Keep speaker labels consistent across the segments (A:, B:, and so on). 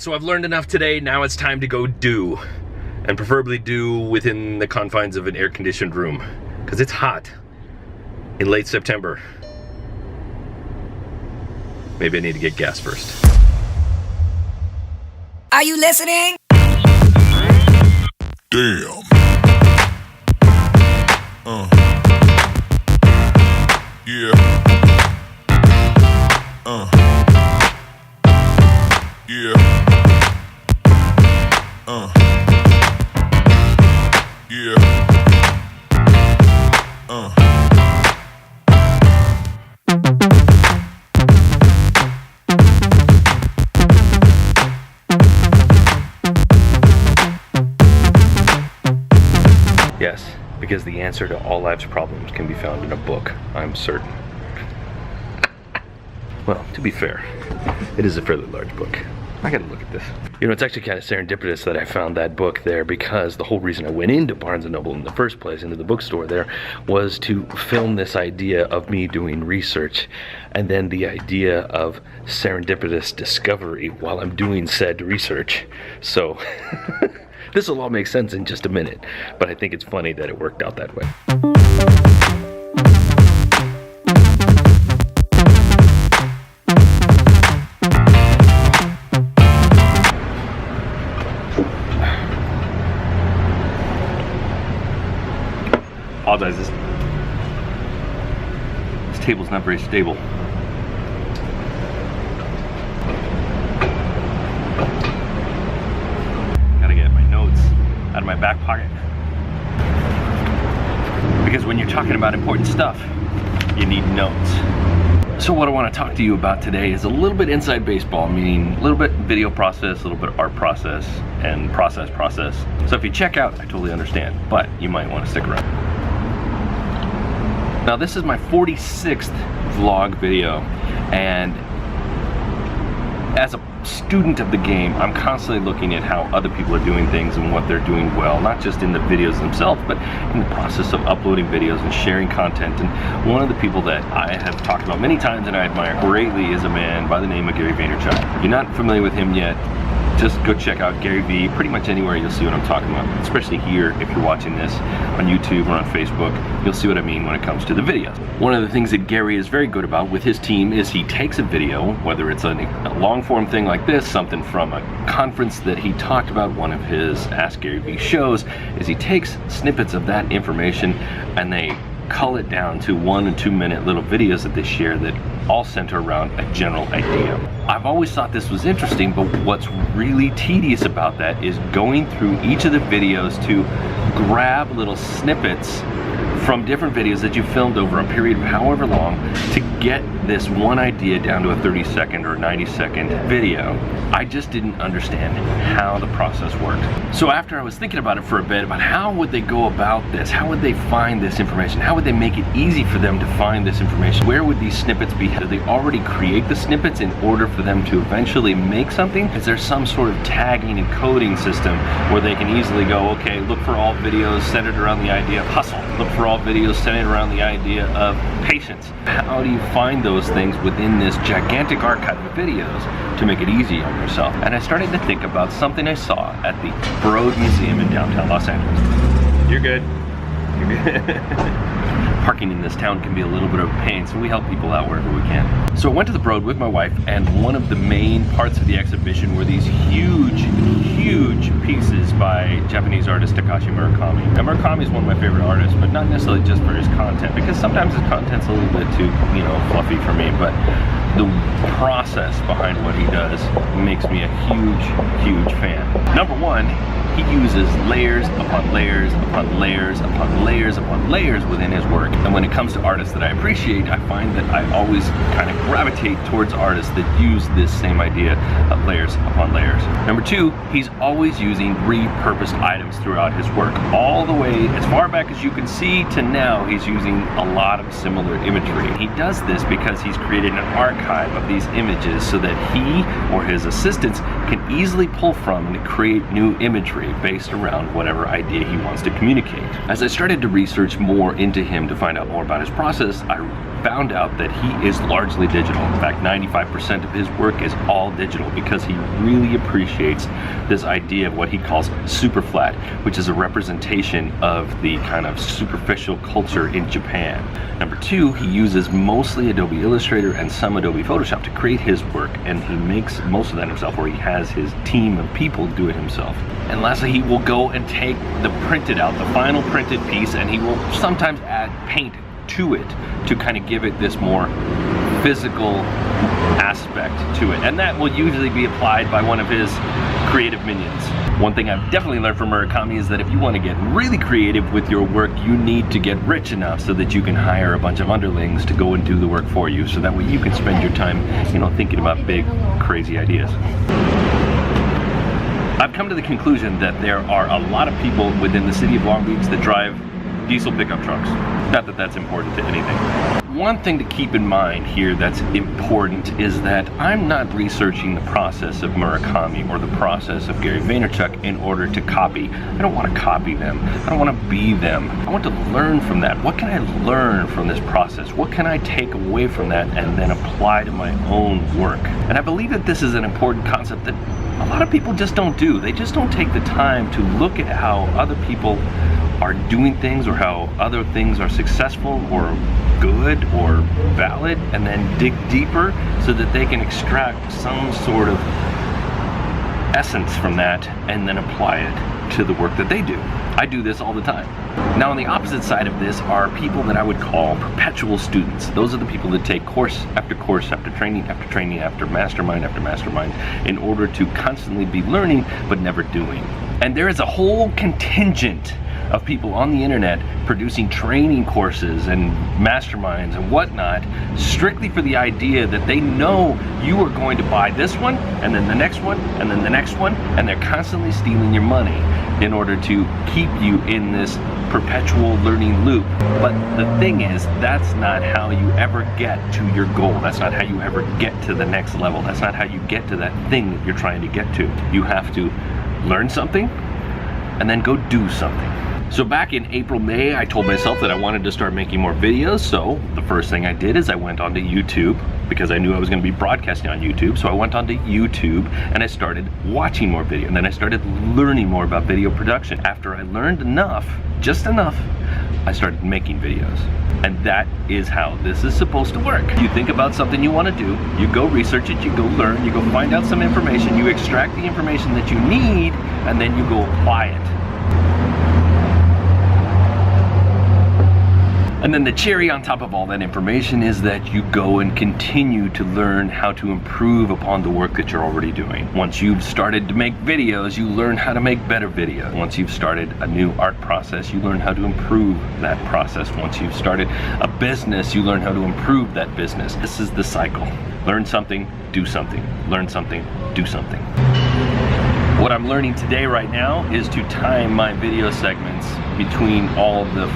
A: So I've learned enough today, now it's time to go do. And preferably do within the confines of an air-conditioned room. Because it's hot in late September. Maybe I need to get gas first.
B: Are you listening?
C: Damn. Yeah. Yeah. Yeah.
A: Yes, because the answer to all life's problems can be found in a book, I'm certain. Well, to be fair, it is a fairly large book. I gotta look at this. You know, it's actually kind of serendipitous that I found that book there, because the whole reason I went into Barnes & Noble in the first place, into the bookstore there, was to film this idea of me doing research, and then the idea of serendipitous discovery while I'm doing said research. So, this will all make sense in just a minute, but I think it's funny that it worked out that way. Apologize, this table's not very stable. Gotta get my notes out of my back pocket. Because when you're talking about important stuff, you need notes. So what I want to talk to you about today is a little bit inside baseball, meaning a little bit video process, a little bit art process, and process. So if you check out, I totally understand, but you might want to stick around. Now this is my 46th vlog video, and as a student of the game, I'm constantly looking at how other people are doing things and what they're doing well, not just in the videos themselves, but in the process of uploading videos and sharing content. And one of the people that I have talked about many times and I admire greatly is a man by the name of Gary Vaynerchuk. If you're not familiar with him yet, just go check out Gary V. Pretty much anywhere you'll see what I'm talking about, especially here if you're watching this on YouTube or on Facebook. You'll see what I mean when it comes to the videos. One of the things that Gary is very good about with his team is he takes a video, whether it's a long form thing like this, something from a conference that he talked about, one of his Ask Gary V shows, is he takes snippets of that information and they cull it down to 1 and 2 minute little videos that they share that all center around a general idea. I've always thought this was interesting, but what's really tedious about that is going through each of the videos to grab little snippets from different videos that you filmed over a period of however long to get this one idea down to a 30-second or 90-second video. I just didn't understand how the process worked. So after I was thinking about it for a bit, about how would they go about this? How would they find this information? How would they make it easy for them to find this information? Where would these snippets be? Do they already create the snippets in order for them to eventually make something? Is there some sort of tagging and coding system where they can easily go, okay, look for all videos centered around the idea of hustle. Look for all videos centered around the idea of patience. How do you find those things within this gigantic archive of videos to make it easy on yourself? And I started to think about something I saw at the Broad Museum in downtown Los Angeles. You're good. You're good. Parking in this town can be a little bit of a pain, so we help people out wherever we can. So I went to the Broad with my wife, and one of the main parts of the exhibition were these huge pieces by Japanese artist Takashi Murakami. Now Murakami is one of my favorite artists, but not necessarily just for his content, because sometimes his content's a little bit too, fluffy for me, but the process behind what he does makes me a huge fan. Number one, he uses layers upon layers upon layers upon layers upon layers within his work. And when it comes to artists that I appreciate, I find that I always kind of gravitate towards artists that use this same idea of layers upon layers. Number two, he's always using repurposed items throughout his work. All the way as far back as you can see to now, he's using a lot of similar imagery. He does this because he's created an archive of these images so that he or his assistants can easily pull from and create new imagery based around whatever idea he wants to communicate. As I started to research more into him to find out more about his process, I found out that he is largely digital. In fact, 95% of his work is all digital because he really appreciates this idea of what he calls super flat, which is a representation of the kind of superficial culture in Japan. Number two, he uses mostly Adobe Illustrator and some Adobe Photoshop to create his work, and he makes most of that himself, or he has his team of people do it himself. And lastly, he will go and take the printed out, the final printed piece, and he will sometimes add paint to it to kind of give it this more physical aspect to it, and that will usually be applied by one of his creative minions. One thing I've definitely learned from Murakami is that if you want to get really creative with your work, you need to get rich enough so that you can hire a bunch of underlings to go and do the work for you, so that way you can spend your time, you know, thinking about big, crazy ideas. I've come to the conclusion that there are a lot of people within the city of Long Beach that drive diesel pickup trucks. Not that that's important to anything. One thing to keep in mind here that's important is that I'm not researching the process of Murakami or the process of Gary Vaynerchuk in order to copy. I don't want to copy them. I don't want to be them. I want to learn from that. What can I learn from this process? What can I take away from that and then apply to my own work? And I believe that this is an important concept that a lot of people just don't do. They just don't take the time to look at how other people are doing things, or how other things are successful or good or valid, and then dig deeper so that they can extract some sort of essence from that and then apply it to the work that they do. I do this all the time. Now, on the opposite side of this are people that I would call perpetual students. Those are the people that take course after course after training after mastermind after mastermind in order to constantly be learning but never doing. And there is a whole contingent of people on the internet producing training courses and masterminds and whatnot strictly for the idea that they know you are going to buy this one and then the next one and then the next one, and they're constantly stealing your money in order to keep you in this perpetual learning loop. But the thing is, that's not how you ever get to your goal. That's not how you ever get to the next level. That's not how you get to that thing that you're trying to get to. You have to learn something and then go do something. So back in April, May, I told myself that I wanted to start making more videos. So the first thing I did is I went onto YouTube, because I knew I was going to be broadcasting on YouTube. So I went onto YouTube and I started watching more video, and then I started learning more about video production. After I learned enough, just enough, I started making videos. And that is how this is supposed to work. You think about something you want to do, you go research it, you go learn, you go find out some information, you extract the information that you need, and then you go apply it. And then the cherry on top of all that information is that you go and continue to learn how to improve upon the work that you're already doing. Once you've started to make videos, you learn how to make better videos. Once you've started a new art process, you learn how to improve that process. Once you've started a business, you learn how to improve that business. This is the cycle. Learn something, do something. Learn something, do something. What I'm learning today right now is to time my video segments between all the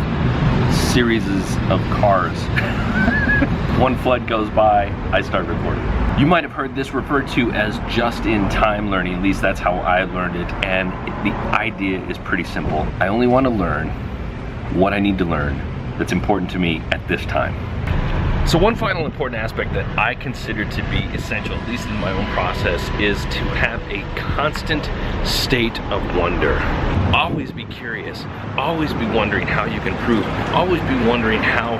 A: series of cars. One flood goes by, I start recording. You might have heard this referred to as just-in-time learning. At least that's how I learned it, and the idea is pretty simple. I only want to learn what I need to learn that's important to me at this time. So one final important aspect that I consider to be essential, at least in my own process, is to have a constant state of wonder. Always be curious, always be wondering how you can improve, always be wondering how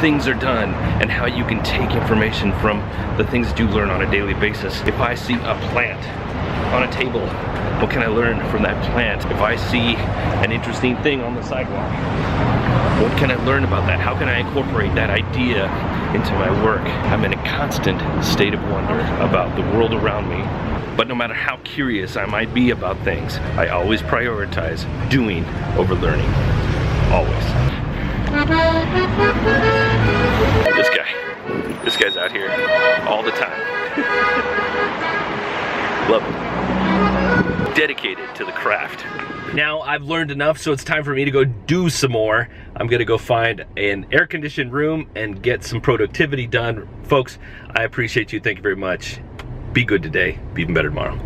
A: things are done and how you can take information from the things that you learn on a daily basis. If I see a plant on a table, what can I learn from that plant? If I see an interesting thing on the sidewalk, what can I learn about that? How can I incorporate that idea into my work? I'm in a constant state of wonder about the world around me. But no matter how curious I might be about things, I always prioritize doing over learning. Always. This guy's out here all the time. Love him. Dedicated to the craft. Now I've learned enough, so it's time for me to go do some more. I'm gonna go find an air-conditioned room and get some productivity done. Folks, I appreciate you. Thank you very much. Be good today. Be even better tomorrow.